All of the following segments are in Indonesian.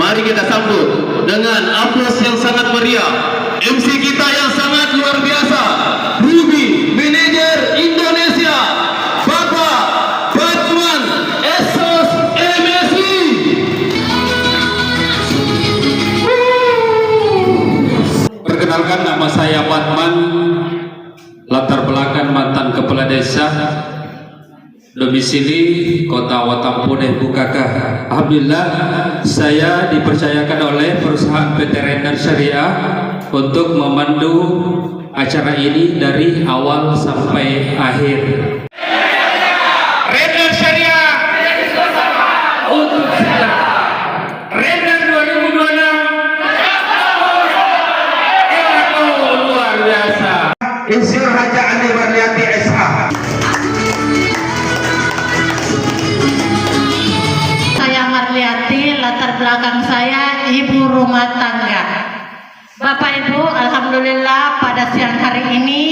Mari kita sambut dengan aplaus yang sangat meriah MC kita yang sangat luar biasa, Ruby Manajer Indonesia, Bapak Batman Esos MSI. Perkenalkan, nama saya Batman, latar belakang mantan kepala desa, domisili Kota Watampone Bukaka. Alhamdulillah saya dipercayakan oleh perusahaan PT Renner Syariah untuk memandu acara ini dari awal sampai akhir. Renner Syariah untuk Renner 2026 luar biasa. Insinyur Haji Ani Barliati SH. Latar belakang saya ibu rumah tangga. Bapak Ibu, alhamdulillah pada siang hari ini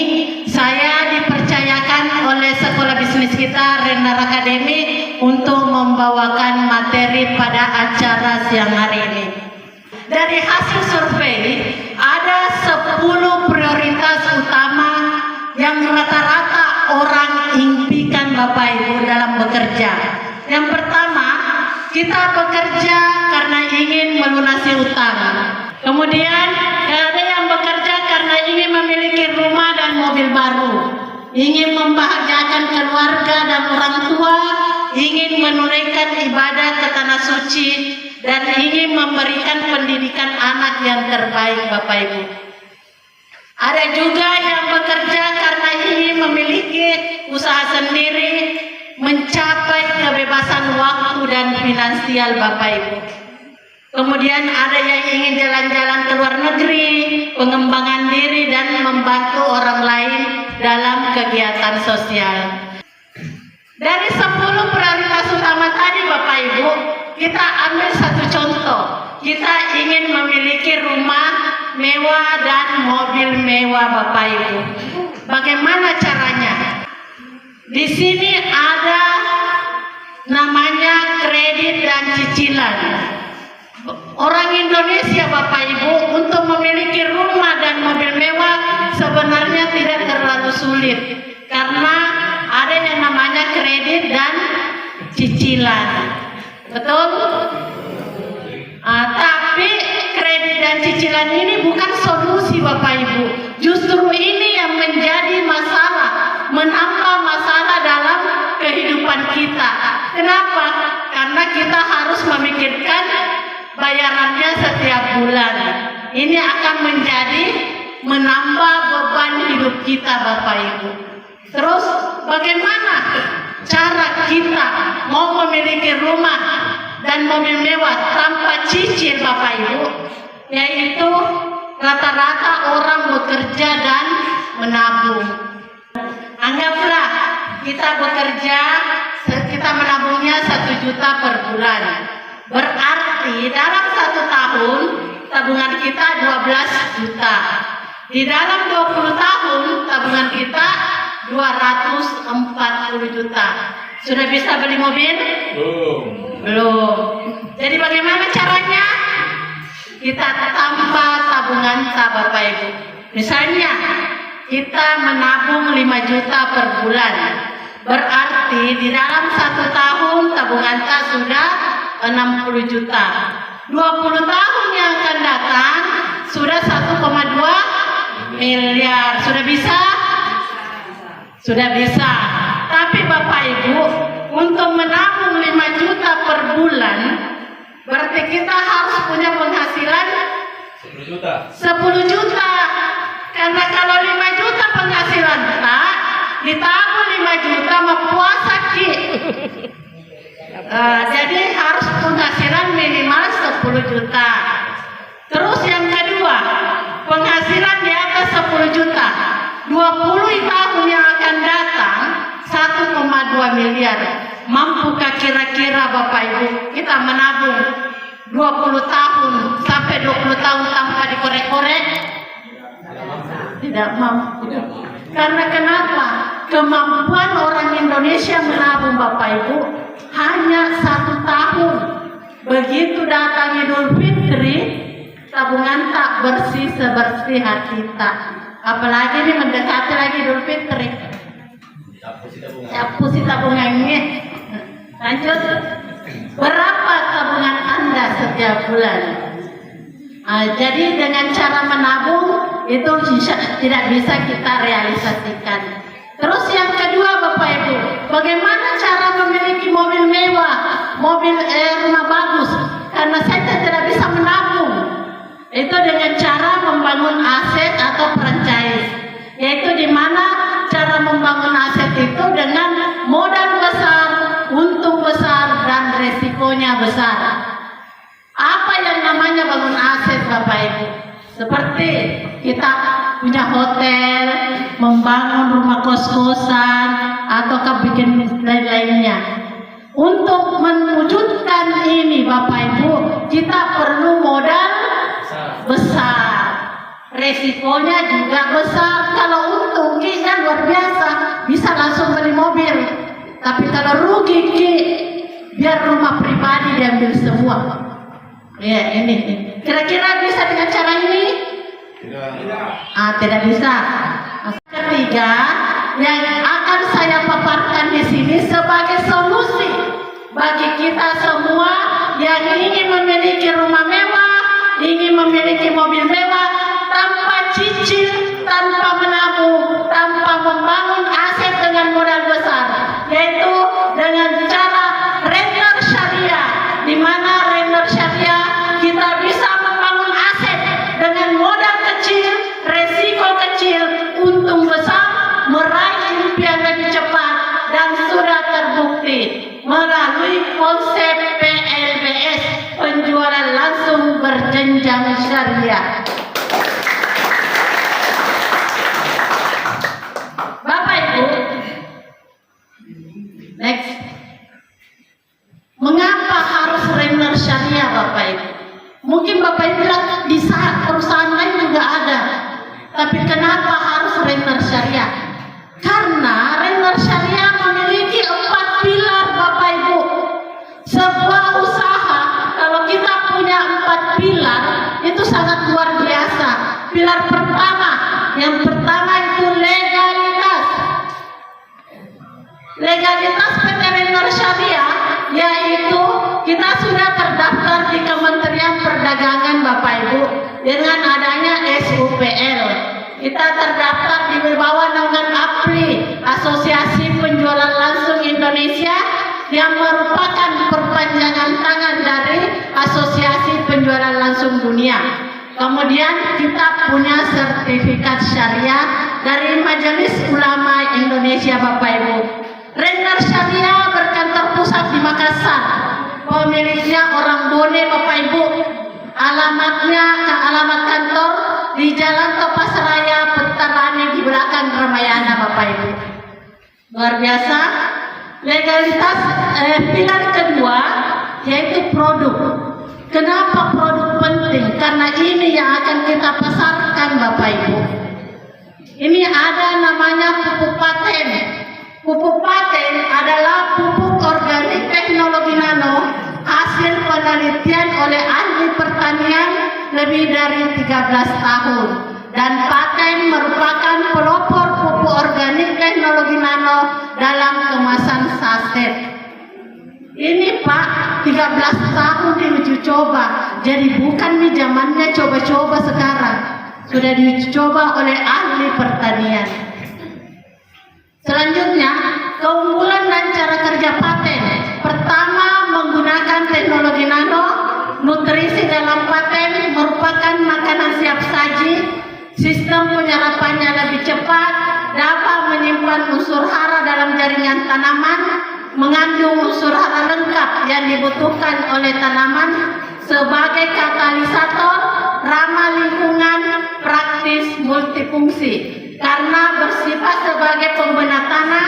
saya dipercayakan oleh sekolah bisnis kita Renner Academy untuk membawakan materi pada acara siang hari ini. Dari hasil survei ada 10 prioritas utama yang rata-rata orang impikan Bapak Ibu dalam bekerja. Yang pertama, kita bekerja karena ingin melunasi utang. Kemudian ada yang bekerja karena ingin memiliki rumah dan mobil baru, ingin membahagiakan keluarga dan orang tua, ingin menunaikan ibadah ke tanah suci, dan ingin memberikan pendidikan anak yang terbaik Bapak Ibu. Ada juga yang bekerja karena ingin memiliki usaha sendiri, mencapai kebebasan waktu dan finansial Bapak Ibu. Kemudian ada yang ingin jalan-jalan ke luar negeri, pengembangan diri dan membantu orang lain dalam kegiatan sosial. Dari 10 prioritas utama tadi Bapak Ibu, kita ambil satu contoh. Kita ingin memiliki rumah mewah dan mobil mewah Bapak Ibu. Bagaimana caranya? Di sini ada namanya kredit dan cicilan. Orang Indonesia Bapak Ibu untuk memiliki rumah dan mobil mewah sebenarnya tidak terlalu sulit karena ada yang namanya kredit dan cicilan. Betul? Tapi kredit dan cicilan ini bukan solusi Bapak Ibu. Justru ini yang menjadi masalah, menambah masalah dalam kehidupan kita. Kenapa? Karena kita harus memikirkan bayarannya setiap bulan. Ini akan menjadi menambah beban hidup kita Bapak Ibu. Terus bagaimana cara kita mau memiliki rumah dan mobil mewah tanpa cicil Bapak Ibu? Yaitu rata-rata orang bekerja dan menabung. Anggaplah kita bekerja, kita menabungnya 1 juta per bulan. Berarti dalam 1 tahun tabungan kita 12 juta. Di dalam 20 tahun tabungan kita 240 juta. Sudah bisa beli mobil? Belum. Jadi bagaimana caranya? Kita tambah tabungan Bapak Ibu. Misalnya kita menabung 5 juta per bulan. Berarti di dalam 1 tahun tabungan kita sudah 60 juta. 20 tahun yang akan datang sudah 1,2 miliar. Sudah bisa? Sudah bisa. Tapi Bapak Ibu, untuk menabung 5 juta per bulan, berarti kita harus punya penghasilan 10 juta. Karena kalau 5 juta penghasilan tak, ditabung 5 juta mau puasa ki. Jadi harus penghasilan minimal 10 juta. Terus yang kedua, penghasilan di atas 10 juta. 20 tahun yang akan datang 1,2 miliar. Mampukah kira-kira Bapak Ibu kita menabung 20 tahun sampai 20 tahun tanpa dikorek-korek? Tidak mampu. Karena kenapa? Kemampuan orang Indonesia menabung Bapak Ibu hanya 1 tahun. begitu datang Idul Fitri, tabungan tak bersih sebersih hati kita. Apalagi ini mendekati lagi Idul Fitri. Capusi tabungannya. Lanjut. Berapa tabungan Anda setiap bulan? Jadi dengan cara menabung itu tidak bisa kita realisasikan. Terus yang kedua Bapak Ibu, bagaimana cara memiliki mobil mewah, rumah bagus? Karena saya tidak bisa menabung. Itu dengan cara membangun aset atau franchise. Yaitu di mana cara membangun aset itu dengan modal besar, untung besar, dan resikonya besar. Apa yang namanya bangun aset Bapak Ibu? Seperti kita punya hotel, membangun rumah kos-kosan, ataukah bikin lain-lainnya. Untuk mewujudkan ini Bapak Ibu, kita perlu modal besar. Resikonya juga besar. Kalau untung kita luar biasa, bisa langsung beli mobil. Tapi kalau rugi biar rumah pribadi diambil semua. Ya ini. Kira-kira bisa dengan cara ini? Tidak bisa. Ketiga, yang akan saya paparkan di sini sebagai solusi bagi kita semua yang ingin memiliki rumah mewah, ingin memiliki mobil mewah tanpa cicil, tanpa menabung, tanpa membangun aset dengan modal besar, yaitu dengan cara renter syariah, di mana renter syariah kita bisa membangun aset dengan modal kecil, resiko kecil, untung besar, meraih impian lebih cepat, dan sudah terbukti melalui konsep PLBS, penjualan langsung berjenjang syariah. Bapak Ibu, next. Mengapa harus renter syariah Bapak Ibu? Mungkin Bapak Ibu bilang di perusahaan lain juga ada. Tapi kenapa harus renter syariah? Karena renter syariah memiliki 4 pilar Bapak Ibu. Sebuah usaha kalau kita punya 4 pilar itu sangat luar biasa. Pilar pertama, yang pertama itu legalitas. Legalitas PT Renter Syariah yaitu kita sudah terdaftar di Kementerian Perdagangan Bapak Ibu dengan adanya SUPL. Kita terdaftar di bawah naungan APRI, Asosiasi Penjualan Langsung Indonesia, yang merupakan perpanjangan tangan dari Asosiasi Penjualan Langsung Dunia. Kemudian kita punya sertifikat syariah dari Majelis Ulama Indonesia Bapak Ibu. Renter Syariah berkantor pusat di Makassar. Pemiliknya orang Bone Bapak Ibu. Alamat kantor di Jalan Topas Raya Petarani di belakang Ramayana Bapak Ibu. Luar biasa. Legalitas pilar kedua yaitu produk. Kenapa produk penting? Karena ini yang akan kita pasarkan Bapak Ibu. Ini ada namanya pupuk paten. Pupuk paten adalah pupuk organik teknologi nano hasil penelitian oleh ahli pertanian lebih dari 13 tahun. Dan paten merupakan pelopor pupuk organik teknologi nano dalam kemasan saset. Ini Pak, 13 tahun diuji coba. Jadi bukan nih zamannya coba-coba sekarang. Sudah diuji coba oleh ahli pertanian. Selanjutnya, keunggulan dan cara kerja paten. Pertama, menggunakan teknologi nano. Nutrisi dalam paten merupakan makanan siap saji. Sistem penyerapannya lebih cepat, dapat menyimpan unsur hara dalam jaringan tanaman, mengandung unsur hara lengkap yang dibutuhkan oleh tanaman sebagai katalisator, ramah lingkungan, praktis, multifungsi. Karena bersifat sebagai pembena tanah,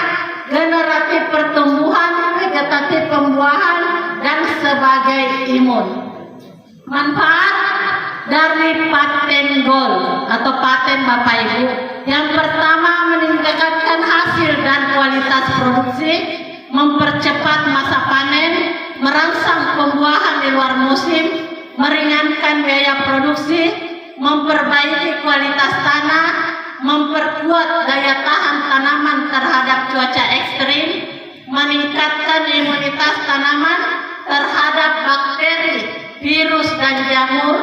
generatif pertumbuhan, vegetatif pembuahan, dan sebagai imun. Manfaat dari paten gold atau paten Bapak Ibu. Yang pertama, meningkatkan hasil dan kualitas produksi, mempercepat masa panen, merangsang pembuahan di luar musim, meringankan biaya produksi, memperbaiki kualitas tanah, memperkuat daya tahan tanaman terhadap cuaca ekstrim, meningkatkan imunitas tanaman terhadap bakteri, virus, dan jamur,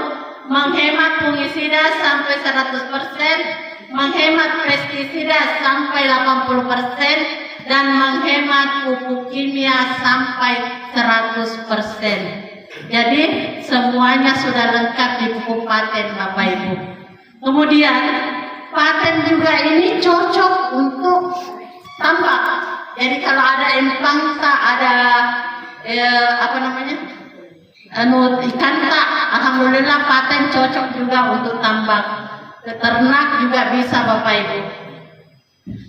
menghemat fungisida sampai 100%, menghemat pestisida sampai 80%, dan menghemat pupuk kimia sampai 100%. Jadi semuanya sudah lengkap di buku paten Bapak Ibu. Kemudian paten juga ini cocok untuk tambak. Jadi kalau ada empangsa, ada ikan tak, alhamdulillah paten cocok juga untuk tambak. Ternak juga bisa Bapak Ibu.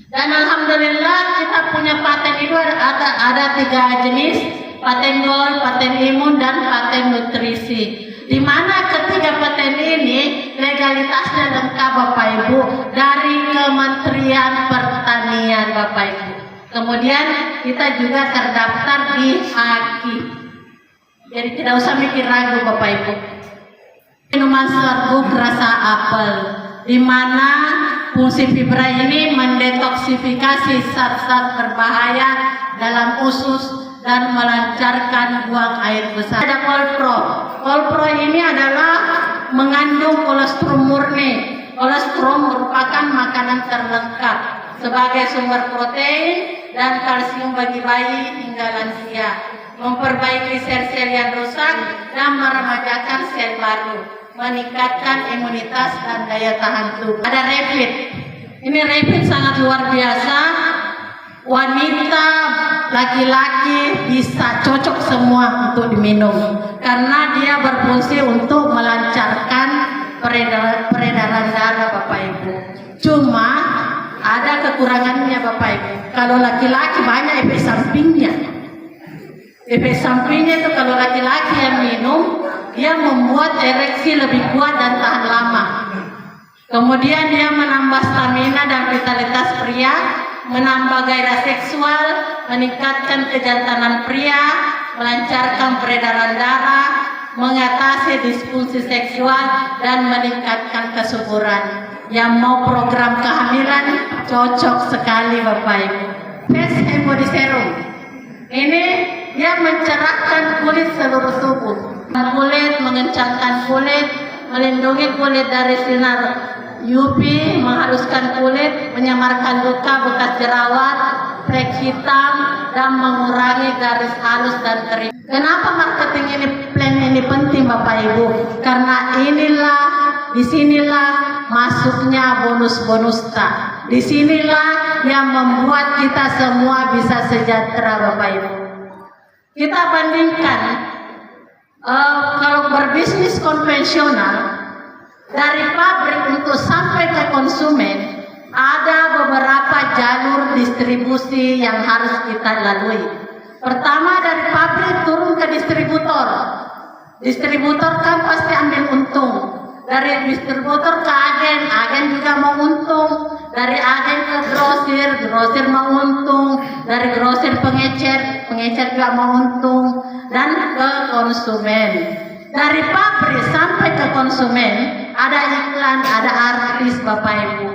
Dan alhamdulillah kita punya paten itu ada 3 jenis, paten gold, paten imun, dan paten nutrisi. Di mana ketiga paten ini legalitasnya lengkap Bapak Ibu dari Kementerian Pertanian Bapak Ibu. Kemudian kita juga terdaftar di HAKI. Jadi tidak usah mikir ragu Bapak Ibu. Minuman serbuk rasa apel, di mana fungsi fibra ini mendetoksifikasi zat-zat berbahaya dalam usus dan melancarkan buang air besar. Ada kolpro. Kolpro ini adalah mengandung kolesterol murni. Kolesterol merupakan makanan terlengkap sebagai sumber protein dan kalsium bagi bayi hingga lansia, memperbaiki sel-sel yang rusak dan meremajakan sel baru, meningkatkan imunitas dan daya tahan tubuh. Ada Rapid. Ini Rapid sangat luar biasa. Wanita, laki-laki bisa cocok semua untuk diminum karena dia berfungsi untuk melancarkan peredaran darah Bapak Ibu. Cuma ada kekurangannya Bapak Ibu. Kalau laki-laki banyak efek sampingnya. Efek sampingnya itu kalau laki-laki yang minum, dia membuat ereksi lebih kuat dan tahan lama. Kemudian dia menambah stamina dan vitalitas pria, menambah gairah seksual, meningkatkan kejantanan pria, melancarkan peredaran darah, mengatasi disfungsi seksual, dan meningkatkan kesuburan. Yang mau program kehamilan cocok sekali Bapak Ibu. Face and Body Serum ini dia mencerahkan kulit seluruh tubuh, kulit, mengencangkan kulit, melindungi kulit dari sinar UV, menghaluskan kulit, menyamarkan luka bekas jerawat, flek hitam, dan mengurangi garis halus dan kering. Kenapa marketing ini plan ini penting Bapak Ibu? Karena disinilah masuknya bonus-bonus tak. Disinilah yang membuat kita semua bisa sejahtera Bapak Ibu. Kita bandingkan kalau berbisnis konvensional, dari pabrik untuk sampai ke konsumen ada beberapa jalur distribusi yang harus kita lalui. Pertama, dari pabrik turun ke distributor. Distributor kan pasti ambil untung. Dari distributor ke agen, agen juga mau untung. Dari agen ke grosir, grosir mau untung. Dari grosir pengecer, pengecer juga mau untung. Dan ke konsumen. Dari pabrik sampai ke konsumen ada iklan, ada artis Bapak Ibu.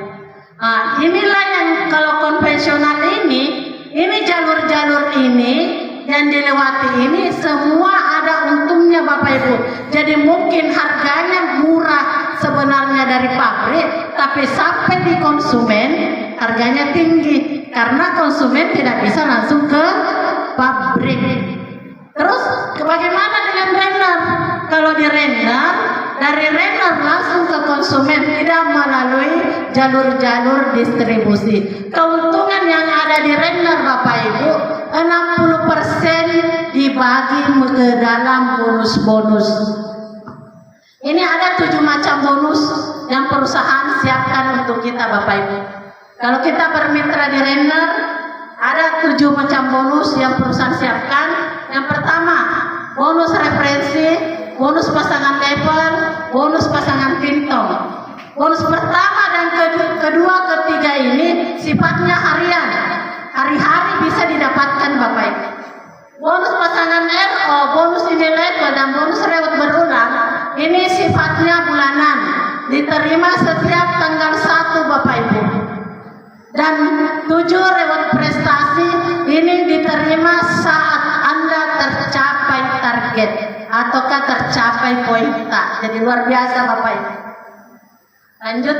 Inilah yang kalau konvensional ini jalur-jalur ini yang dilewati ini semua ada untungnya Bapak Ibu. Jadi mungkin harganya murah sebenarnya dari pabrik, tapi sampai di konsumen harganya tinggi karena konsumen tidak bisa langsung ke pabrik. Terus bagaimana dengan render? Kalau di render, dari render langsung ke konsumen, tidak melalui jalur-jalur distribusi. Keuntungan yang ada di render Bapak Ibu 60% dibagi ke dalam bonus-bonus. Ini ada 7 macam bonus yang perusahaan siapkan untuk kita Bapak Ibu. Kalau kita bermitra di render, ada 7 macam bonus yang perusahaan siapkan. Yang pertama, bonus referensi, bonus pasangan label, bonus pasangan pintong. Bonus pertama dan kedua, ketiga ini sifatnya harian. Hari-hari bisa didapatkan Bapak Ibu. Bonus pasangan RO, diterima setiap tanggal 1 Bapak Ibu. Dan 7 reward prestasi ini diterima saat Anda tercapai target ataukah tercapai poin tak. Jadi luar biasa Bapak Ibu. Lanjut,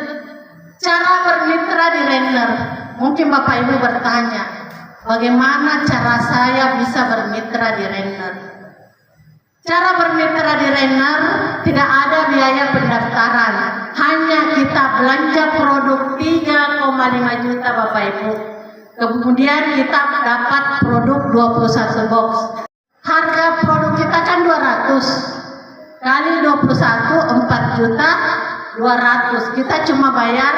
cara bermitra di Renner. Mungkin Bapak Ibu bertanya, bagaimana cara saya bisa bermitra di Renner? Cara bermitra di Renner tidak ada biaya pendaftaran, hanya kita belanja produk 3,5 juta Bapak Ibu. Kemudian kita dapat produk 21 box. Harga produk kita kan 200 kali 21 4 juta 200. Kita cuma bayar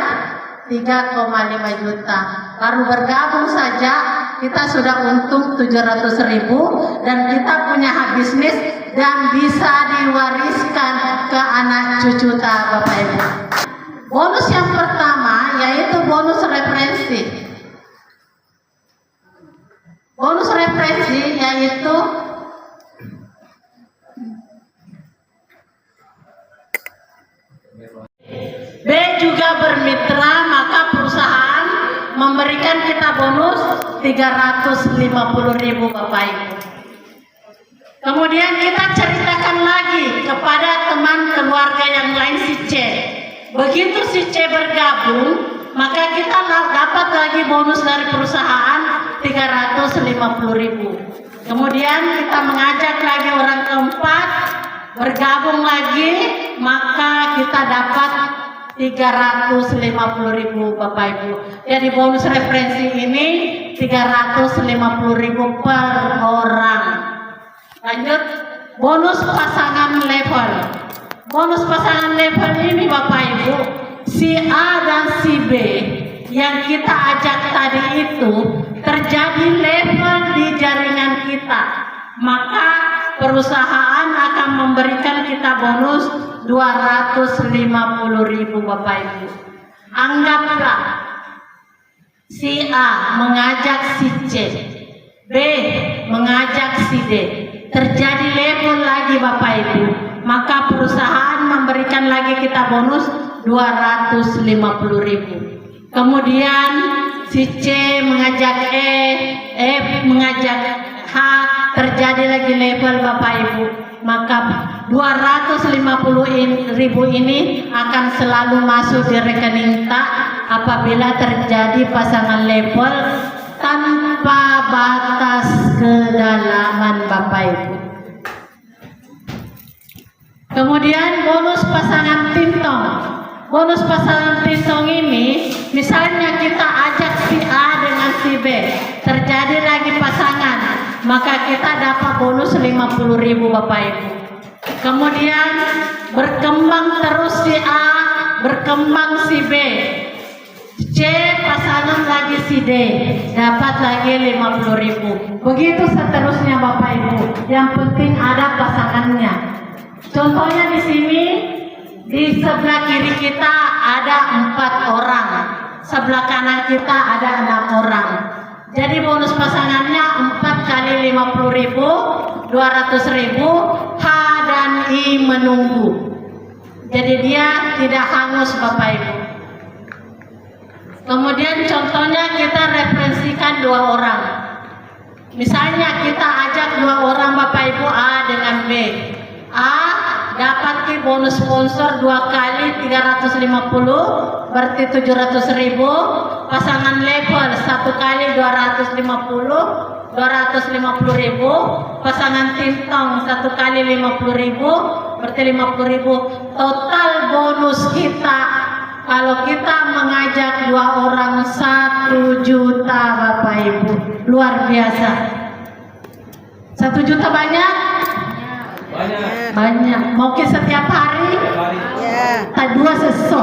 3,5 juta. Baru bergabung saja kita sudah untung 700.000 dan kita punya bisnis dan bisa diwariskan ke anak cucu Bapak Ibu. Bonus yang pertama yaitu bonus referensi. Bonus referensi yaitu B juga bermitra, maka perusahaan memberikan kita bonus 350.000 Bapak Ibu. Kemudian kita ceritakan lagi kepada teman keluarga yang lain si C. Begitu si C bergabung, maka kita dapat lagi bonus dari perusahaan 350.000. Kemudian kita mengajak lagi orang keempat bergabung lagi, maka kita dapat 350.000 Bapak Ibu. Jadi bonus referensi ini 350.000 per orang. Lanjut, bonus pasangan level. Bonus pasangan level ini Bapak Ibu, si A dan si B yang kita ajak tadi itu terjadi level di jaringan kita, maka perusahaan akan memberikan kita bonus 250.000 Bapak Ibu. Anggaplah si A mengajak si C, B mengajak si D, terjadi level lagi Bapak Ibu, maka perusahaan memberikan lagi kita bonus 250.000. Kemudian si C mengajak E mengajak H, terjadi lagi level Bapak Ibu, maka 250.000 ini akan selalu masuk di rekening tak apabila terjadi pasangan level tanpa batas kedalaman Bapak Ibu. Kemudian bonus pasangan tintong. Bonus pasangan tintong ini, misalnya kita ajak si A dengan si B, terjadi lagi pasangan, maka kita dapat bonus 50.000 Bapak Ibu. Kemudian berkembang terus si A, berkembang si B, C pasangan lagi si D, dapat lagi 50.000. Begitu seterusnya Bapak Ibu. Yang penting ada pasangannya. Contohnya di sini, di sebelah kiri kita ada 4 orang, sebelah kanan kita ada 6 orang. Jadi bonus pasangannya 4 kali 50.000, 200.000. H dan I menunggu. Jadi dia tidak hangus Bapak Ibu. Kemudian contohnya kita referensikan 2 orang. Misalnya kita ajak 2 orang Bapak Ibu, A dengan B. A dapat ki bonus sponsor 2 kali 350, berarti 700.000. Pasangan level 1 kali 250, 250.000. Pasangan tintong 1 kali 50.000, berarti 50.000. Total bonus kita kalau kita mengajak 2 orang 1 juta Bapak Ibu. Luar biasa. 1 juta banyak? Banyak. Mau ke setiap hari? Tak 2 sesok.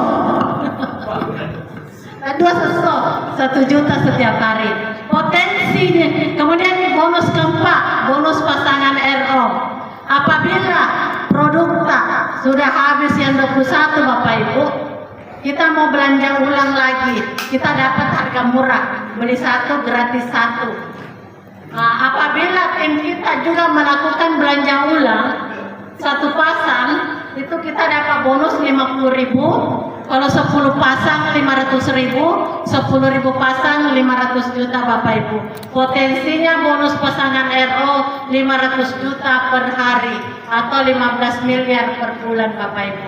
Tak 2 sesok. 1 juta setiap hari. Potensinya. Kemudian bonus keempat, bonus pasangan RO. Apabila produk tak sudah habis yang 21 Bapak Ibu, kita mau belanja ulang lagi, kita dapat harga murah, beli 1 gratis 1. Nah, apabila tim kita juga melakukan belanja ulang 1 pasang, itu kita dapat bonus 50.000 Kalau 10 pasang 500.000, 10.000 pasang 500 juta Bapak Ibu. Potensinya bonus pasangan RO 500 juta per hari atau 15 miliar per bulan Bapak Ibu.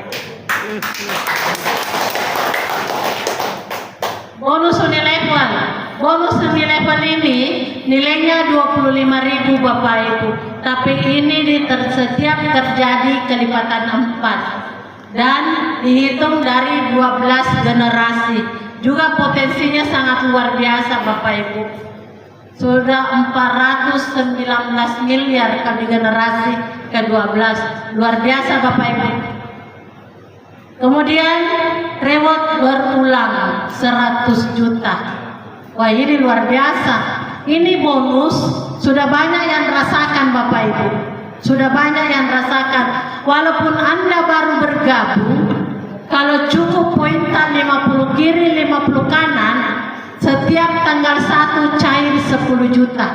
Bonus unilevel. Bonus unilevel ini nilainya 25.000 Bapak Ibu. Tapi ini setiap terjadi kelipatan 4. Dan dihitung dari 12 generasi. Juga potensinya sangat luar biasa Bapak Ibu. Sudah 419 miliar kali generasi ke-12. Luar biasa Bapak Ibu. Kemudian reward berulang 100 juta. Wah, ini luar biasa. Ini bonus sudah banyak yang rasakan Bapak Ibu. Sudah banyak yang rasakan. Walaupun Anda baru bergabung, kalau cukup pointan 50 kiri 50 kanan, setiap tanggal 1 cair 10 juta.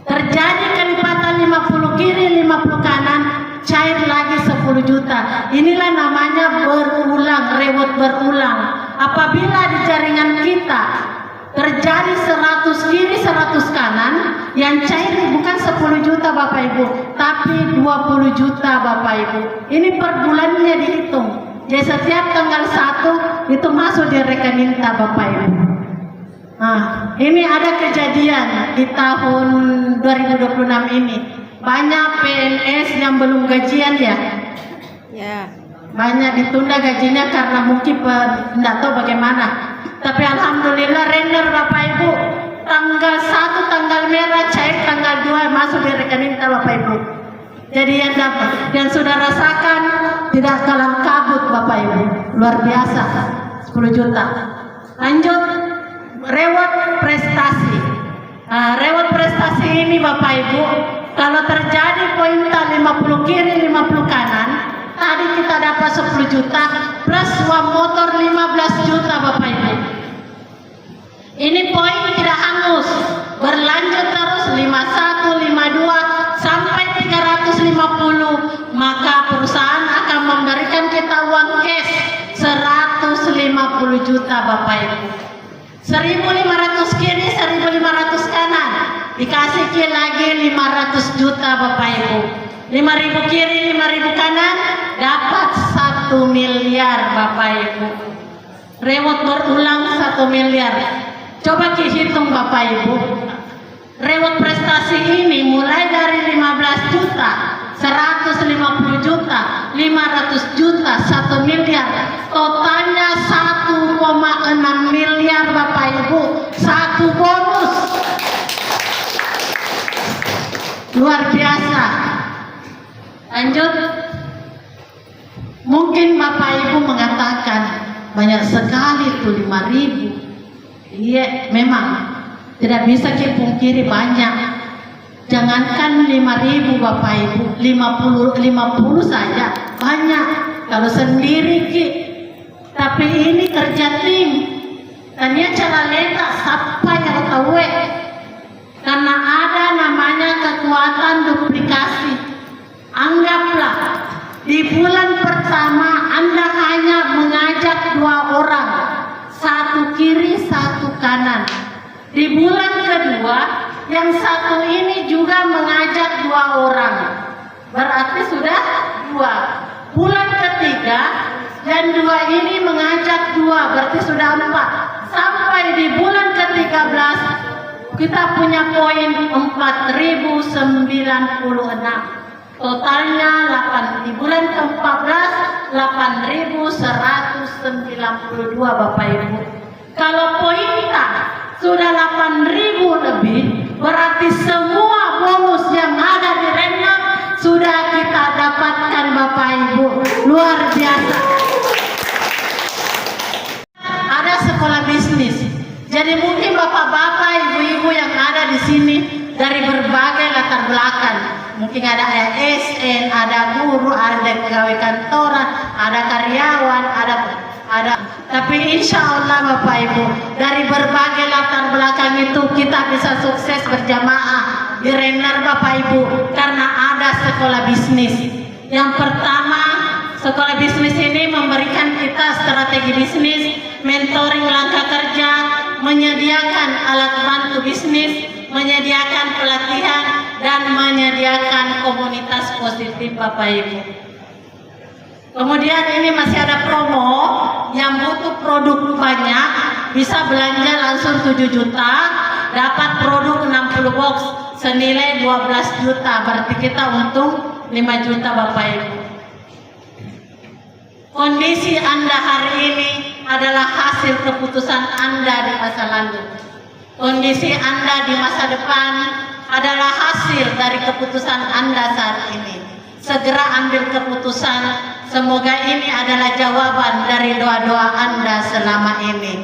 Terjadi kelipatan 50 kiri 50 kanan, cair lagi 10 juta. Inilah namanya berulang, reward berulang. Apabila di jaringan kita terjadi 100 kiri 100 kanan, yang cair bukan 10 juta Bapak Ibu, tapi 20 juta Bapak Ibu. Ini per bulannya dihitung. Jadi setiap tanggal 1 itu masuk di rekening kita Bapak Ibu. Nah, ini ada kejadian di tahun 2026 ini. Banyak PNS yang belum gajian ya. Banyak ditunda gajinya karena mungkin tidak tahu bagaimana. Tapi alhamdulillah render Bapak Ibu, tanggal 1 tanggal merah cair, tanggal 2 masuk di rekening kita Bapak Ibu. Jadi yang dapat, yang sudah rasakan tidak kalang kabut Bapak Ibu, luar biasa, 10 juta. Lanjut, reward prestasi. Nah, reward prestasi ini Bapak Ibu, kalau terjadi pointan 50 kiri 50 kanan, tadi kita dapat 10 juta plus uang motor 15 juta Bapak Ibu. Ini poin tidak hangus, berlanjut terus 51, 52 sampai 350, maka perusahaan akan memberikan kita uang cash 150 juta Bapak Ibu. 1.500 kiri, 1.500 kanan, dikasih lagi 500 juta Bapak Ibu. 5.000 kiri, 5.000 kanan, dapat 1 miliar Bapak Ibu. Reward berulang 1 miliar. Coba hitung Bapak Ibu. Reward prestasi ini mulai dari 15 juta, 150 juta, 500 juta, 1 miliar. Totalnya 1,6 miliar Bapak Ibu. Satu bonus. Luar biasa. Lanjut. Mungkin Bapak Ibu mengatakan banyak sekali tuh 5.000. Iya, memang tidak bisa dipungkiri banyak. Jangankan 5.000 Bapak Ibu, 50 saja banyak. Kalau sendiri Ki, tapi ini kerja tim. Tanya cara letak siapa yang tahu karena ada namanya kekuatan duplikasi. Anggaplah di bulan pertama Anda hanya mengajak 2 orang, 1 kiri 1 kanan. Di bulan kedua yang 1 ini juga mengajak 2 orang, berarti sudah 2. Bulan ketiga dan 2 ini mengajak 2, berarti sudah 4. Sampai di bulan ke-13 kita punya poin 4.096. Totalnya 8. Di bulan ke-14 8.192 Bapak Ibu. Kalau poinnya sudah 8.000 lebih, berarti semua bonus yang ada di Renang sudah kita dapatkan Bapak Ibu. Luar biasa. Ada sekolah bisnis. Jadi mungkin bapak-bapak, ibu-ibu yang ada di sini dari berbagai latar belakang. Mungkin ada ASN, ada guru, ada pegawai kantoran, ada karyawan, ada. Tapi insya Allah Bapak Ibu, dari berbagai latar belakang itu kita bisa sukses berjamaah di Renner Bapak Ibu, karena ada sekolah bisnis. Yang pertama Sekolah bisnis ini memberikan kita strategi bisnis, mentoring langkah kerja, menyediakan alat bantu bisnis, menyediakan pelatihan, dan menyediakan komunitas positif Bapak Ibu. Kemudian ini masih ada promo yang butuh produk banyak, bisa belanja langsung 7 juta, dapat produk 60 box senilai 12 juta, berarti kita untung 5 juta Bapak Ibu. Kondisi Anda hari ini adalah hasil keputusan Anda di masa lalu. Kondisi Anda di masa depan adalah hasil dari keputusan Anda saat ini. Segera ambil keputusan. Semoga ini adalah jawaban dari doa-doa Anda selama ini.